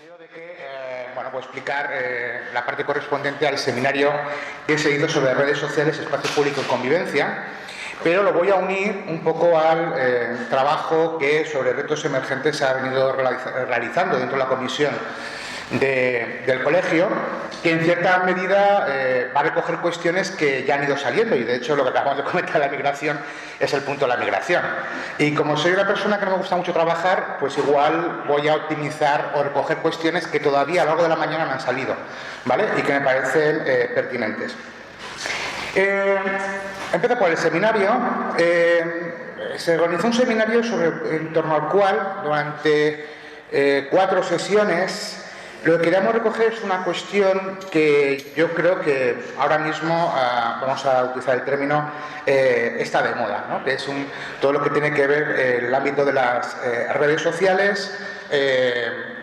sentido de que, bueno, voy a explicar la parte correspondiente al seminario que he seguido sobre redes sociales, espacio público y convivencia, pero lo voy a unir un poco al trabajo que sobre retos emergentes se ha venido realizando dentro de la comisión del colegio, que en cierta medida va a recoger cuestiones que ya han ido saliendo, y de hecho lo que acabamos de comentar de la migración es el punto de la migración. Y como soy una persona que no me gusta mucho trabajar, pues igual voy a optimizar o recoger cuestiones que todavía a lo largo de la mañana me han salido, ¿vale? Y que me parecen pertinentes. Empiezo por el seminario. Se organizó un seminario en torno al cual durante 4 sesiones lo que queríamos recoger es una cuestión que yo creo que ahora mismo, vamos a utilizar el término, está de moda, ¿no? Que es todo lo que tiene que ver el ámbito de las redes sociales,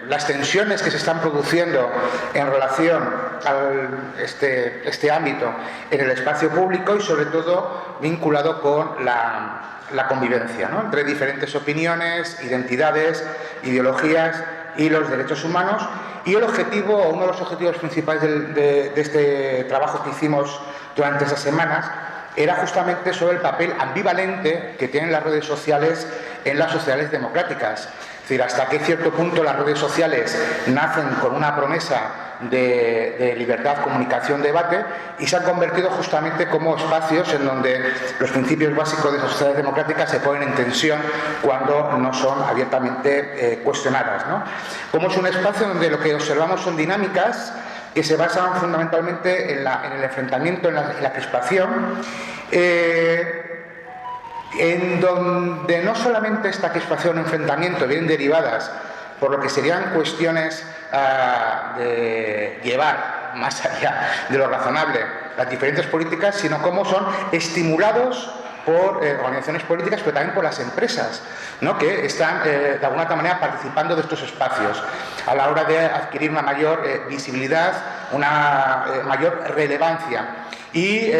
las tensiones que se están produciendo en relación a este ámbito en el espacio público y sobre todo vinculado con la convivencia, ¿no? Entre diferentes opiniones, identidades, ideologías y los derechos humanos. Y el objetivo, o uno de los objetivos principales de este trabajo que hicimos durante esas semanas, era justamente sobre el papel ambivalente que tienen las redes sociales en las sociedades democráticas. Es decir, hasta qué cierto punto las redes sociales nacen con una promesa de libertad, comunicación, debate, y se han convertido justamente como espacios en donde los principios básicos de las sociedades democráticas se ponen en tensión cuando no son abiertamente cuestionadas, ¿no? Como es un espacio donde lo que observamos son dinámicas que se basan fundamentalmente en el enfrentamiento, en la crispación, en donde no solamente esta crispación o enfrentamiento vienen derivadas por lo que serían cuestiones de llevar más allá de lo razonable las diferentes políticas, sino cómo son estimulados por organizaciones políticas, pero también por las empresas, ¿no? Que están de alguna otra manera participando de estos espacios a la hora de adquirir una mayor visibilidad, una mayor relevancia. Y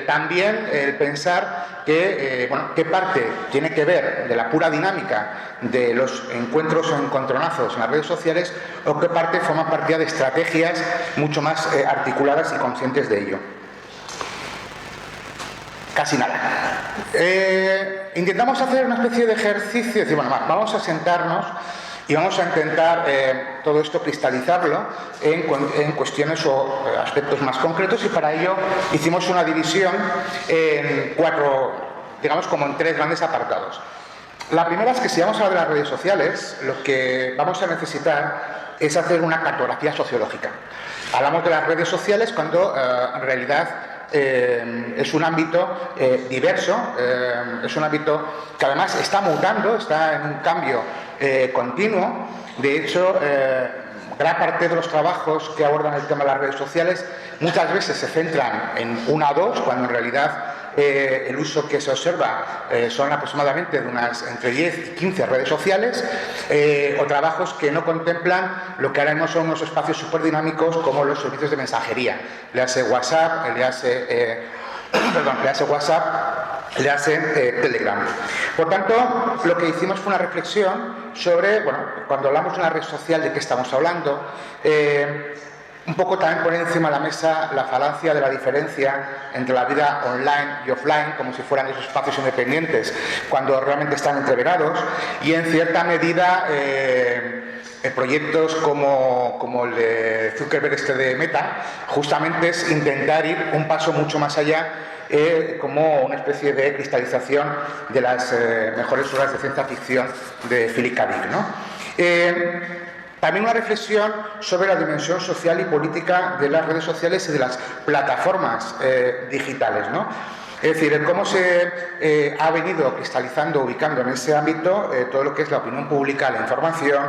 también el pensar que, bueno, qué parte tiene que ver de la pura dinámica de los encuentros o encontronazos en las redes sociales o qué parte forma parte de estrategias mucho más articuladas y conscientes de ello. Casi nada. Intentamos hacer una especie de ejercicio, decir, bueno, vamos a sentarnos y vamos a intentar todo esto cristalizarlo en cuestiones o aspectos más concretos, y para ello hicimos una división en 4, digamos como en 3 grandes apartados. La primera es que si vamos a hablar de las redes sociales, lo que vamos a necesitar es hacer una cartografía sociológica. Hablamos de las redes sociales cuando en realidad es un ámbito diverso, es un ámbito que además está mutando, está en un cambio continuo. De hecho, gran parte de los trabajos que abordan el tema de las redes sociales muchas veces se centran en 1 o 2, cuando en realidad el uso que se observa son aproximadamente de entre 10 y 15 redes sociales, o trabajos que no contemplan lo que ahora mismo son unos espacios súper dinámicos como los servicios de mensajería. Le hace WhatsApp, le hace Telegram. Por tanto, lo que hicimos fue una reflexión sobre, bueno, cuando hablamos de una red social, ¿de qué estamos hablando? Un poco también poner encima de la mesa la falacia de la diferencia entre la vida online y offline, como si fueran esos espacios independientes, cuando realmente están entreverados, y en cierta medida proyectos como el de Zuckerberg de Meta, justamente es intentar ir un paso mucho más allá, como una especie de cristalización de las mejores obras de ciencia ficción de Philip K. Dick, ¿no? También una reflexión sobre la dimensión social y política de las redes sociales y de las plataformas digitales, ¿no? Es decir, cómo se ha venido cristalizando, ubicando en ese ámbito todo lo que es la opinión pública, la información,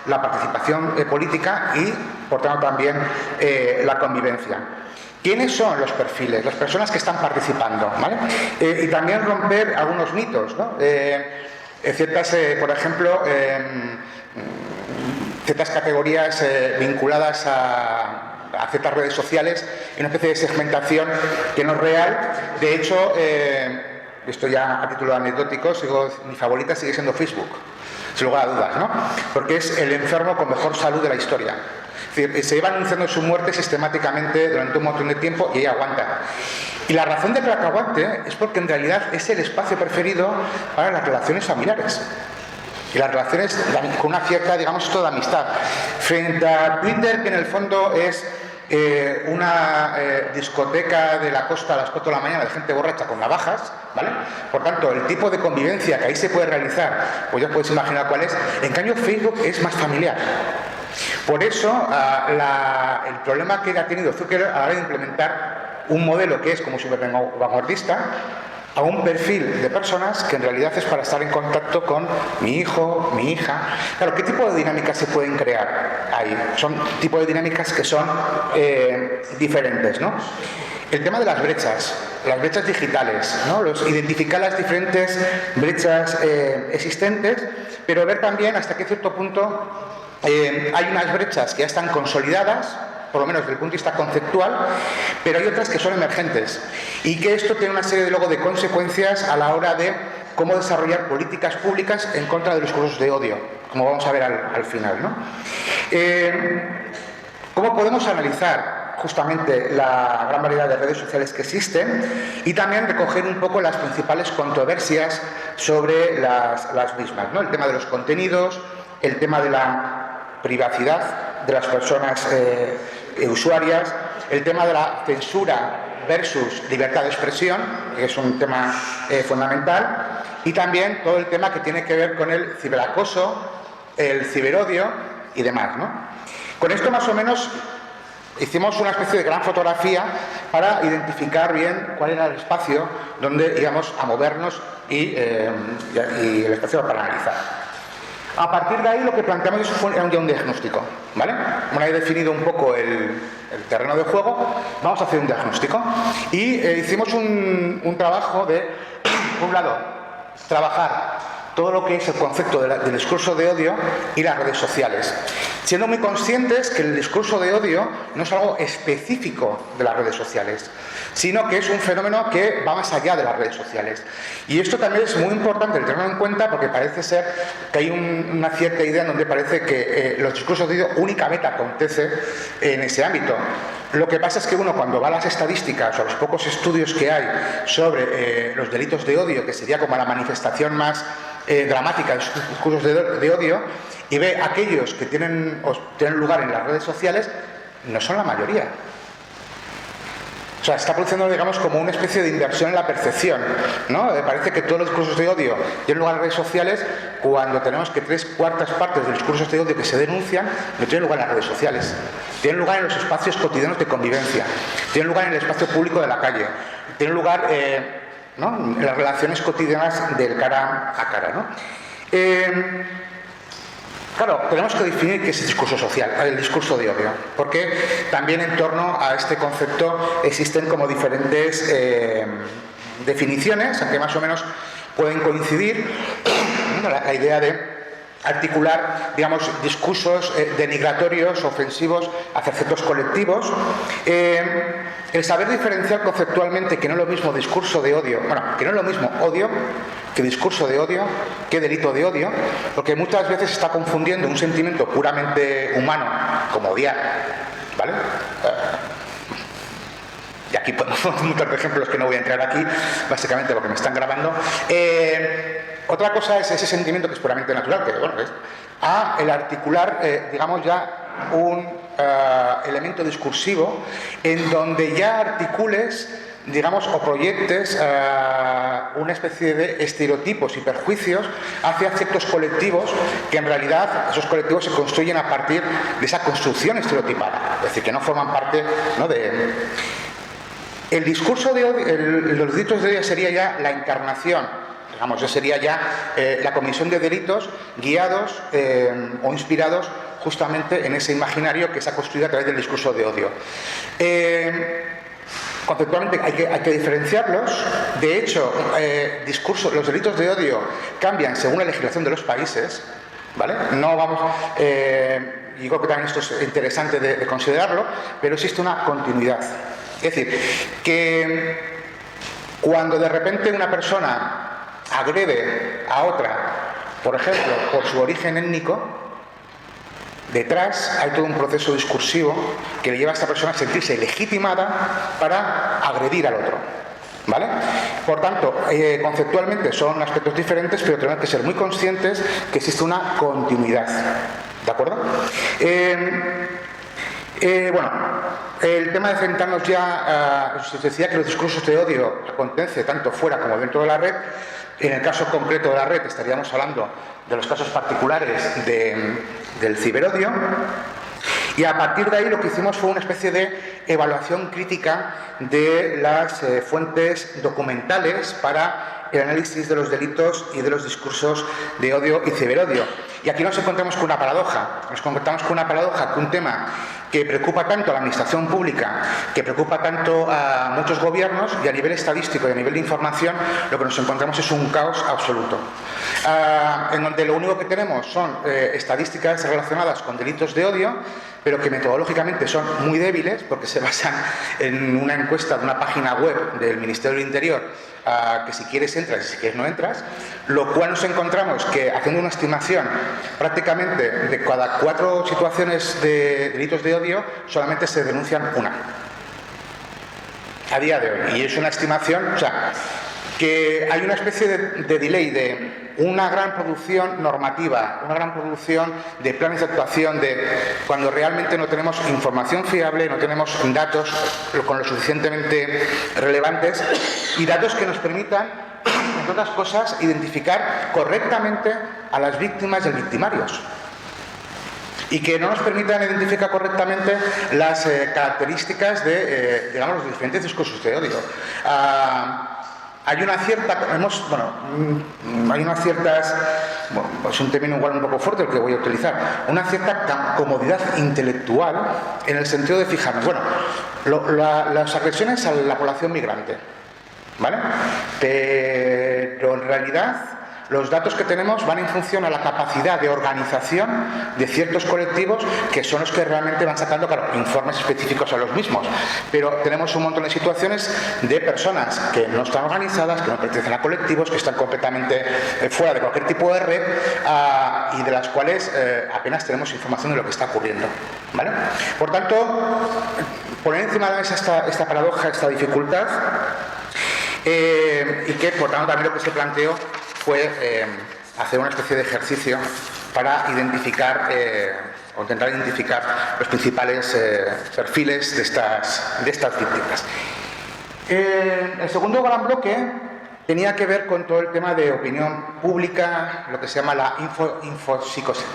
la participación política y, por tanto, también la convivencia. ¿Quiénes son los perfiles, las personas que están participando? ¿Vale? Y también romper algunos mitos, ¿no? Por ejemplo, ciertas categorías vinculadas a ciertas redes sociales y una especie de segmentación que no es real. De hecho, esto ya a título anecdótico, mi favorita sigue siendo Facebook. sin lugar a dudas, ¿no? Porque es el enfermo con mejor salud de la historia. Es decir, se lleva anunciando su muerte sistemáticamente durante un montón de tiempo y ella aguanta. Y la razón de que la que aguante es porque en realidad es el espacio preferido para las relaciones familiares. Y las relaciones con una cierta, digamos, toda amistad. Frente a Twitter, que en el fondo es una discoteca de la costa a las 4 de la mañana de gente borracha con navajas, ¿vale? Por tanto, el tipo de convivencia que ahí se puede realizar, pues ya podéis imaginar cuál es. En cambio, Facebook es más familiar. Por eso, el problema que ha tenido Zuckerberg a la hora de implementar un modelo que es como súper vanguardista, a un perfil de personas que en realidad es para estar en contacto con mi hijo, mi hija. Claro, ¿qué tipo de dinámicas se pueden crear ahí? Son tipos de dinámicas que son diferentes, ¿no? El tema de las brechas digitales, ¿no? Identificar las diferentes brechas existentes, pero ver también hasta qué cierto punto hay unas brechas que ya están consolidadas, por lo menos desde el punto de vista conceptual, pero hay otras que son emergentes y que esto tiene una serie de consecuencias a la hora de cómo desarrollar políticas públicas en contra de los discursos de odio, como vamos a ver al final, ¿no? ¿Cómo podemos analizar justamente la gran variedad de redes sociales que existen y también recoger un poco las principales controversias sobre las mismas, ¿no? El tema de los contenidos, el tema de la privacidad de las personas usuarias, el tema de la censura versus libertad de expresión, que es un tema fundamental, y también todo el tema que tiene que ver con el ciberacoso, el ciberodio y demás, ¿no? Con esto más o menos hicimos una especie de gran fotografía para identificar bien cuál era el espacio donde íbamos a movernos y el espacio para analizar. A partir de ahí lo que planteamos era un diagnóstico, ¿vale? Una vez definido un poco el terreno de juego, vamos a hacer un diagnóstico. Y hicimos un trabajo de, por un lado, trabajar todo lo que es el concepto del discurso de odio y las redes sociales, siendo muy conscientes que el discurso de odio no es algo específico de las redes sociales, sino que es un fenómeno que va más allá de las redes sociales. Y esto también es muy importante tenerlo en cuenta porque parece ser que hay una cierta idea en donde parece que los discursos de odio únicamente acontecen en ese ámbito. Lo que pasa es que uno cuando va a las estadísticas o a los pocos estudios que hay sobre los delitos de odio, que sería como la manifestación más dramática de sus discursos de odio, y ve aquellos que tienen lugar en las redes sociales, no son la mayoría. O sea, está produciendo, digamos, como una especie de inversión en la percepción, ¿no? Parece que todos los discursos de odio tienen lugar en redes sociales cuando tenemos que 3/4 partes de los discursos de odio que se denuncian no tienen lugar en las redes sociales. Tienen lugar en los espacios cotidianos de convivencia, tienen lugar en el espacio público de la calle, tienen lugar ¿no? en las relaciones cotidianas del cara a cara, ¿no? Claro, tenemos que definir qué es el discurso social, el discurso de odio, porque también en torno a este concepto existen como diferentes definiciones, aunque más o menos pueden coincidir, la idea de articular, digamos, discursos denigratorios, ofensivos hacia ciertos colectivos. El saber diferenciar conceptualmente que no es lo mismo discurso de odio, bueno, que no es lo mismo odio que discurso de odio, que delito de odio, porque muchas veces se está confundiendo un sentimiento puramente humano como odiar, ¿vale? Y aquí podemos muchos ejemplos que no voy a entrar aquí, básicamente porque me están grabando. Otra cosa es ese sentimiento que es puramente natural, que bueno, es el articular, digamos ya, un elemento discursivo en donde ya articules, digamos, o proyectes una especie de estereotipos y perjuicios hacia ciertos colectivos que en realidad esos colectivos se construyen a partir de esa construcción estereotipada, es decir, que no forman parte, ¿no? El discurso de odio, los delitos de odio sería ya la encarnación, digamos, ya sería ya la comisión de delitos guiados o inspirados justamente en ese imaginario que se ha construido a través del discurso de odio. Conceptualmente hay que diferenciarlos. De hecho, los delitos de odio cambian según la legislación de los países, ¿vale? No vamos... y creo que también esto es interesante de considerarlo, pero existe una continuidad. Es decir, que cuando de repente una persona agrede a otra por ejemplo, por su origen étnico, detrás hay todo un proceso discursivo que le lleva a esta persona a sentirse legitimada para agredir al otro, ¿vale? Por tanto, conceptualmente son aspectos diferentes, pero tenemos que ser muy conscientes que existe una continuidad, ¿de acuerdo? Bueno, el tema de centrarnos ya, os decía que los discursos de odio acontecen tanto fuera como dentro de la red. En el caso concreto de la red estaríamos hablando de los casos particulares del ciberodio, y a partir de ahí lo que hicimos fue una especie de evaluación crítica de las fuentes documentales para el análisis de los delitos y de los discursos de odio y ciberodio. Y aquí nos encontramos con una paradoja. Nos encontramos con una paradoja, que un tema que preocupa tanto a la administración pública, que preocupa tanto a muchos gobiernos, y a nivel estadístico y a nivel de información, lo que nos encontramos es un caos absoluto. En donde lo único que tenemos son estadísticas relacionadas con delitos de odio, pero que metodológicamente son muy débiles, porque se basan en una encuesta de una página web del Ministerio del Interior, que si quieres entras y si quieres no entras, lo cual nos encontramos que, haciendo una estimación, prácticamente de cada 4 situaciones de delitos de odio, solamente se denuncian una a día de hoy. Y es una estimación, o sea, que hay una especie de delay de una gran producción normativa, una gran producción de planes de actuación, cuando realmente no tenemos información fiable, no tenemos datos con lo suficientemente relevantes y datos que nos permitan, entre otras cosas, identificar correctamente a las víctimas y a los victimarios. Y que no nos permitan identificar correctamente las características de, digamos, los diferentes discursos de odio. Hay una cierta, hay unas ciertas, bueno, es un término igual un poco fuerte el que voy a utilizar, una cierta comodidad intelectual en el sentido de fijarnos, bueno, las agresiones a la población migrante, ¿vale? Pero en realidad los datos que tenemos van en función a la capacidad de organización de ciertos colectivos, que son los que realmente van sacando, claro, informes específicos a los mismos. Pero tenemos un montón de situaciones de personas que no están organizadas, que no pertenecen a colectivos, que están completamente fuera de cualquier tipo de red, y de las cuales apenas tenemos información de lo que está ocurriendo, ¿vale? Por tanto, poner encima de la mesa esta paradoja, esta dificultad, y que, por tanto, también lo que se planteó fue hacer una especie de ejercicio para identificar o intentar identificar los principales perfiles de estas víctimas. El segundo gran bloque tenía que ver con todo el tema de opinión pública, lo que se llama la infopsicosis,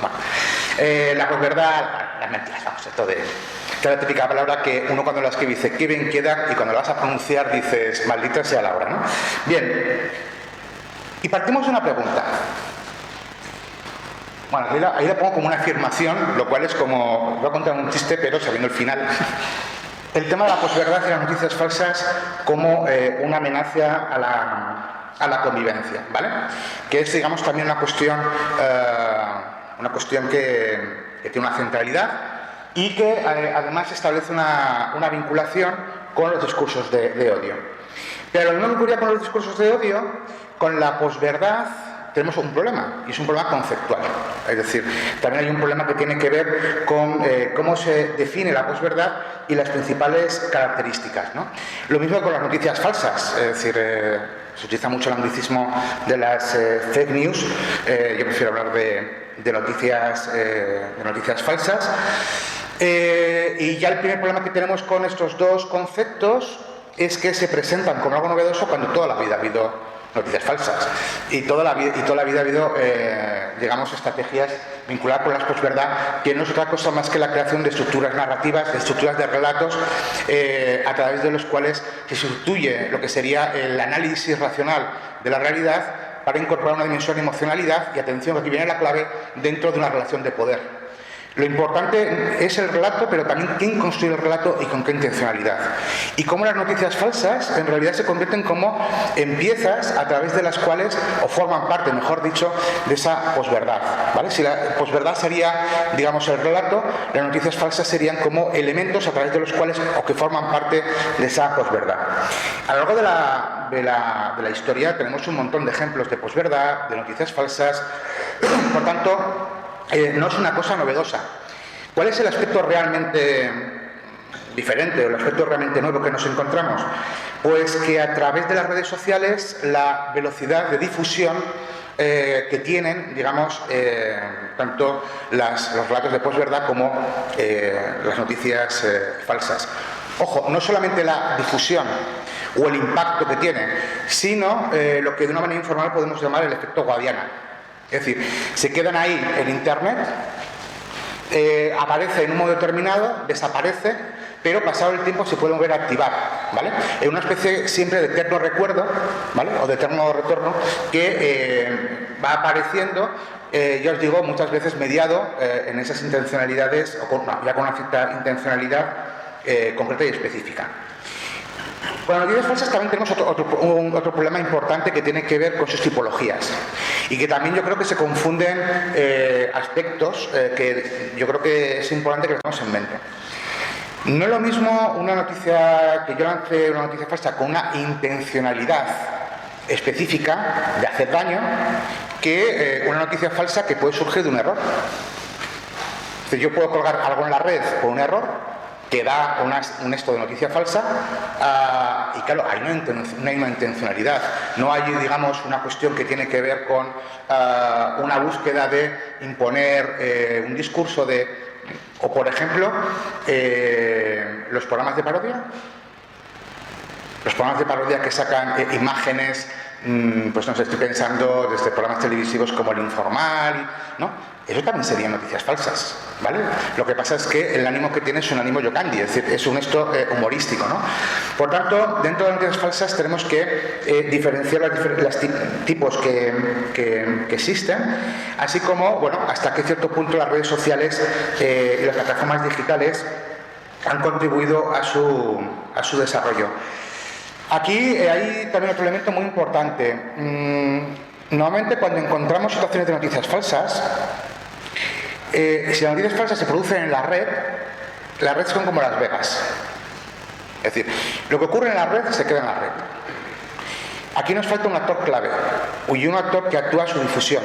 la posverdad, las mentiras, vamos, esto de la típica palabra que uno cuando la escribe dice qué bien queda, y cuando la vas a pronunciar dices maldita sea la hora, ¿no? Bien. Y partimos de una pregunta. Bueno, ahí la pongo como una afirmación, lo cual es como, voy a contar un chiste, pero sabiendo el final. El tema de la posverdad y las noticias falsas como una amenaza a la convivencia, ¿vale? Que es, digamos, también una cuestión que tiene una centralidad y que además establece una vinculación con los discursos de odio. Pero lo mismo que ocurría con los discursos de odio, con la posverdad tenemos un problema, y es un problema conceptual. Es decir, también hay un problema que tiene que ver con cómo se define la posverdad y las principales características, ¿no? Lo mismo con las noticias falsas, es decir, se utiliza mucho el anglicismo de las fake news. Yo prefiero hablar de noticias falsas. Y ya el primer problema que tenemos con estos dos conceptos es que se presentan como algo novedoso cuando toda la vida ha habido noticias falsas y toda la vida ha habido, digamos, estrategias vinculadas con la posverdad, que no es otra cosa más que la creación de estructuras narrativas, de estructuras de relatos, a través de los cuales se sustituye lo que sería el análisis racional de la realidad para incorporar una dimensión de emocionalidad y, atención, aquí viene la clave, dentro de una relación de poder. Lo importante es el relato, pero también quién construye el relato y con qué intencionalidad. Y cómo las noticias falsas en realidad se convierten como en piezas a través de las cuales, o forman parte, mejor dicho, de esa posverdad, ¿vale? Si la posverdad sería, digamos, el relato, las noticias falsas serían como elementos a través de los cuales, o que forman parte de esa posverdad. A lo largo de la historia tenemos un montón de ejemplos de posverdad, de noticias falsas, por tanto, no es una cosa novedosa. ¿Cuál es el aspecto realmente diferente o el aspecto realmente nuevo que nos encontramos? Pues que a través de las redes sociales la velocidad de difusión que tienen, digamos, tanto los relatos de posverdad como las noticias falsas. Ojo, no solamente la difusión o el impacto que tiene, sino lo que de una manera informal podemos llamar el efecto Guadiana. Es decir, se quedan ahí en Internet, aparece en un modo determinado, desaparece, pero pasado el tiempo se puede volver a activar, ¿vale? En una especie siempre de eterno recuerdo, ¿vale? O de eterno retorno que va apareciendo, ya os digo, muchas veces mediado en esas intencionalidades, o ya con una cierta intencionalidad concreta y específica. Con las noticias falsas también tenemos otro problema importante que tiene que ver con sus tipologías y que también yo creo que se confunden aspectos que yo creo que es importante que lo tengamos en mente. No es lo mismo una noticia, que yo lance una noticia falsa con una intencionalidad específica de hacer daño, que una noticia falsa que puede surgir de un error. Es decir, yo puedo colgar algo en la red por un error que da un esto de noticia falsa, y claro, ahí no hay una intencionalidad, no hay, digamos, una cuestión que tiene que ver con una búsqueda de imponer un discurso o por ejemplo, los programas de parodia. Los programas de parodia que sacan imágenes, pues no sé, estoy pensando desde programas televisivos como El Informal, ¿no? Eso también serían noticias falsas, ¿vale? Lo que pasa es que el ánimo que tiene es un ánimo yocandi, es decir, es un esto humorístico, ¿no? Por tanto, dentro de las noticias falsas tenemos que diferenciar los tipos que existen, así como, bueno, hasta qué cierto punto las redes sociales y las plataformas digitales han contribuido a su desarrollo. Aquí hay también otro elemento muy importante. Normalmente cuando encontramos situaciones de noticias falsas, si las noticias falsas se producen en la red, las redes son como Las Vegas. Es decir, lo que ocurre en la red se queda en la red. Aquí nos falta un actor clave, y un actor que actúa en su difusión,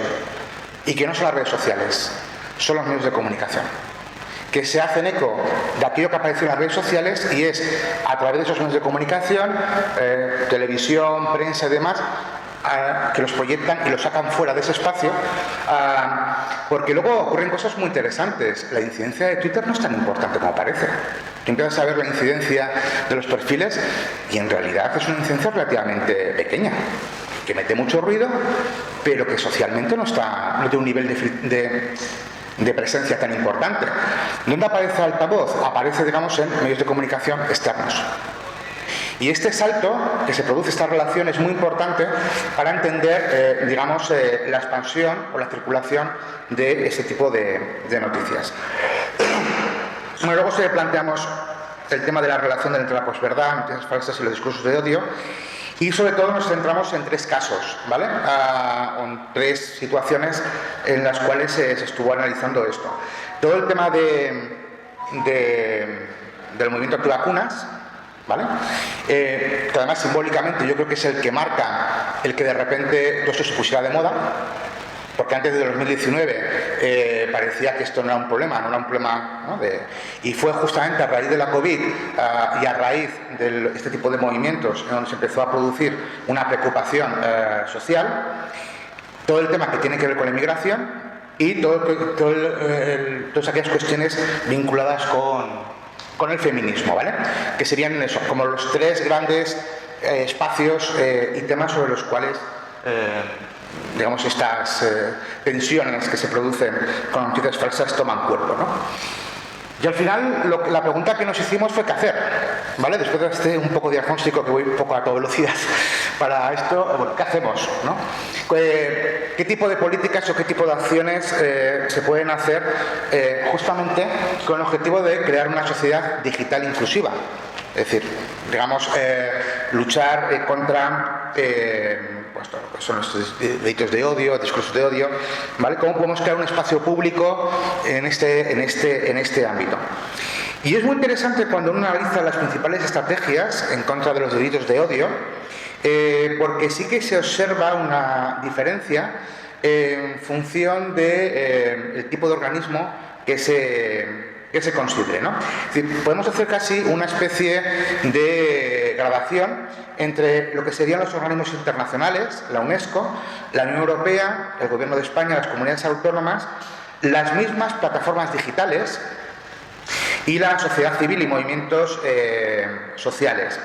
y que no son las redes sociales, son los medios de comunicación, que se hacen eco de aquello que aparece en las redes sociales, y es a través de esos medios de comunicación, televisión, prensa y demás, que los proyectan y los sacan fuera de ese espacio, porque luego ocurren cosas muy interesantes. La incidencia de Twitter no es tan importante como parece. Tú empiezas a ver la incidencia de los perfiles y en realidad es una incidencia relativamente pequeña, que mete mucho ruido, pero que socialmente no tiene un nivel de presencia tan importante. ¿Dónde aparece altavoz? Aparece, digamos, en medios de comunicación externos. Y este salto que se produce, esta relación, es muy importante para entender, digamos, la expansión o la circulación de ese tipo de noticias. Bueno, luego planteamos el tema de la relación entre la posverdad, noticias falsas y los discursos de odio. Y sobre todo nos centramos en 3 casos, ¿vale? En 3 situaciones en las cuales se estuvo analizando esto. Todo el tema del movimiento antivacunas, ¿vale? Que además simbólicamente yo creo que es el que marca el que de repente todo esto se pusiera de moda, porque antes de 2019 parecía que esto no era un problema, ¿no? Y fue justamente a raíz de la COVID y a raíz de este tipo de movimientos en donde se empezó a producir una preocupación social, todo el tema que tiene que ver con la inmigración y todas aquellas cuestiones vinculadas con el feminismo, ¿vale? Que serían eso, como los 3 grandes espacios y temas sobre los cuales digamos, estas tensiones que se producen con noticias falsas toman cuerpo, ¿no? Y al final la pregunta que nos hicimos fue ¿qué hacer? ¿vale? Después de este un poco diagnóstico, que voy un poco a toda velocidad para esto, bueno, ¿qué hacemos, no? ¿Qué tipo de políticas o qué tipo de acciones se pueden hacer justamente con el objetivo de crear una sociedad digital inclusiva? Es decir, digamos, luchar contra pues, todo lo que son los delitos de odio, discursos de odio, ¿vale? ¿Cómo podemos crear un espacio público en este ámbito? Y es muy interesante cuando uno analiza las principales estrategias en contra de los delitos de odio, porque sí que se observa una diferencia en función del tipo de organismo que se considere, ¿no? Es decir, podemos hacer casi una especie de gradación entre lo que serían los organismos internacionales, la UNESCO, la Unión Europea, el Gobierno de España, las comunidades autónomas, las mismas plataformas digitales y la sociedad civil y movimientos sociales.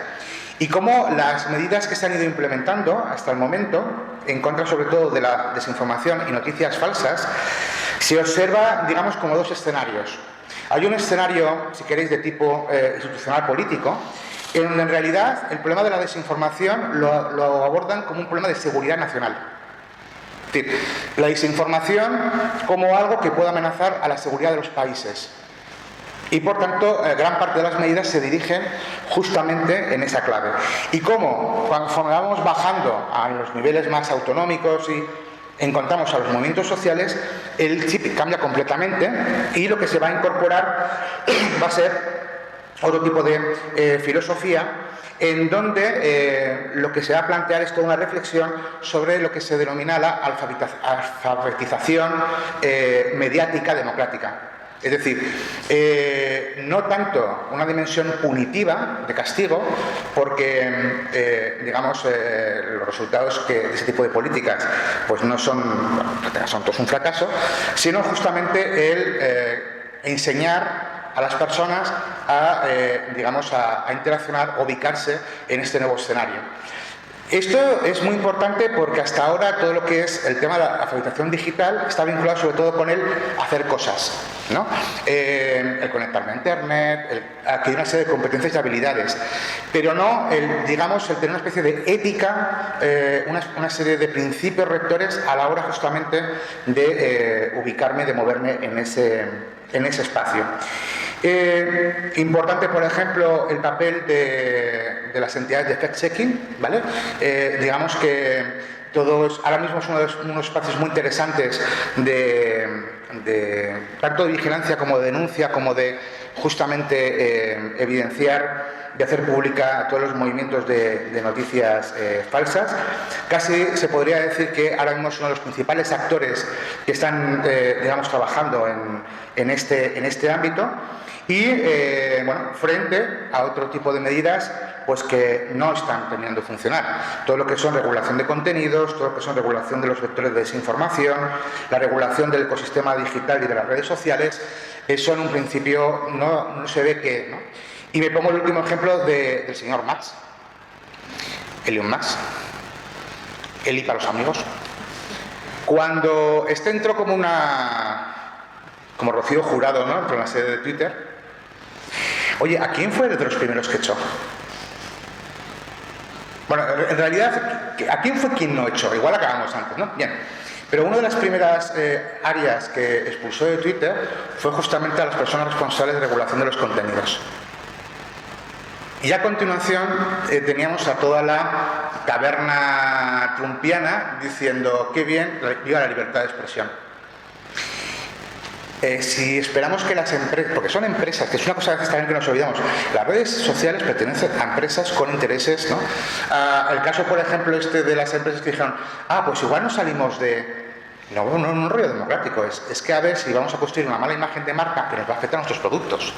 Y cómo las medidas que se han ido implementando hasta el momento, en contra sobre todo de la desinformación y noticias falsas, se observa, digamos, como dos escenarios. Hay un escenario, si queréis, de tipo institucional político, en donde en realidad el problema de la desinformación lo abordan como un problema de seguridad nacional. Es decir, la desinformación como algo que puede amenazar a la seguridad de los países. Y por tanto, gran parte de las medidas se dirigen justamente en esa clave. Y cómo, cuando vamos bajando a los niveles más autonómicos y encontramos a los movimientos sociales, el chip cambia completamente y lo que se va a incorporar va a ser otro tipo de filosofía en donde lo que se va a plantear es toda una reflexión sobre lo que se denomina la alfabetización mediática democrática. Es decir, no tanto una dimensión punitiva de castigo, porque, digamos, los resultados de ese tipo de políticas pues no son todos un fracaso, sino justamente el enseñar a las personas digamos, a interaccionar, a ubicarse en este nuevo escenario. Esto es muy importante porque hasta ahora todo lo que es el tema de la alfabetización digital está vinculado sobre todo con el hacer cosas, ¿no? El conectarme a internet, adquirir una serie de competencias y habilidades, pero no digamos, el tener una especie de ética, una serie de principios rectores a la hora justamente de ubicarme, de moverme en ese espacio. Importante, por ejemplo, el papel de las entidades de fact-checking, ¿vale? Digamos que ahora mismo es unos espacios muy interesantes tanto de vigilancia como de denuncia, como de justamente evidenciar, de hacer pública todos los movimientos de noticias falsas. Casi se podría decir que ahora mismo son los principales actores que están, digamos, trabajando en este ámbito. Y, bueno, frente a otro tipo de medidas pues que no están terminando de funcionar. Todo lo que son regulación de contenidos, todo lo que son regulación de los vectores de desinformación, la regulación del ecosistema digital y de las redes sociales, eso en un principio no se ve que, ¿no? Y me pongo el último ejemplo del señor Musk, Elon Musk, Eli para los amigos. Cuando entró como Rocío Jurado, ¿no?, en la sede de Twitter. Oye, ¿a quién fue de los primeros que echó? Bueno, en realidad, ¿a quién fue quien no echó? Igual acabamos antes, ¿no? Bien. Pero una de las primeras áreas que expulsó de Twitter fue justamente a las personas responsables de regulación de los contenidos. Y a continuación teníamos a toda la caverna trumpiana diciendo qué bien, viva la libertad de expresión. Si esperamos que las empresas, porque son empresas, que es una cosa a veces también que nos olvidamos, las redes sociales pertenecen a empresas con intereses, ¿no? El caso, por ejemplo, de las empresas que dijeron, pues igual no salimos de... No, un rollo democrático, es que a ver si vamos a construir una mala imagen de marca que nos va a afectar a nuestros productos.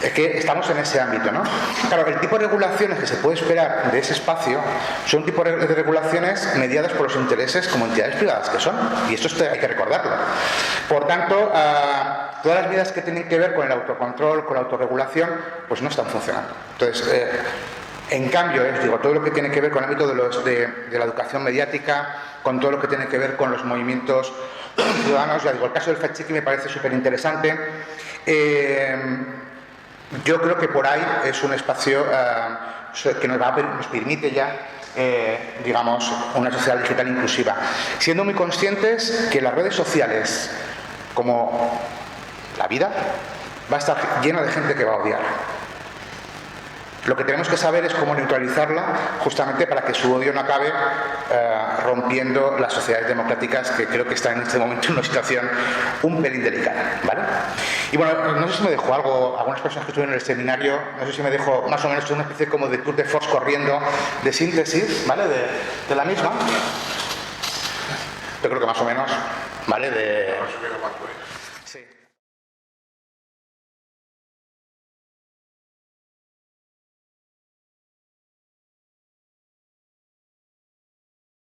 Es que estamos en ese ámbito, ¿no? Claro, el tipo de regulaciones que se puede esperar de ese espacio son un tipo de regulaciones mediadas por los intereses como entidades privadas que son, y esto hay que recordarlo. Por tanto, todas las medidas que tienen que ver con el autocontrol, con la autorregulación, pues no están funcionando. Entonces, en cambio, todo lo que tiene que ver con el ámbito de la educación mediática, con todo lo que tiene que ver con los movimientos ciudadanos, ya digo, el caso del fact-checking me parece súper interesante. yo creo que por ahí es un espacio que nos permite ya, digamos, una sociedad digital inclusiva, siendo muy conscientes que las redes sociales, como la vida, va a estar llena de gente que va a odiar. Lo que tenemos que saber es cómo neutralizarla, justamente para que su odio no acabe rompiendo las sociedades democráticas, que creo que están en este momento en una situación un pelín delicada, ¿vale? Y bueno, no sé si me dejó algo, algunas personas que estuvieron en el seminario, no sé si me dejó más o menos una especie como de tour de force corriendo, de síntesis, ¿vale? De la misma. Yo creo que más o menos, ¿vale?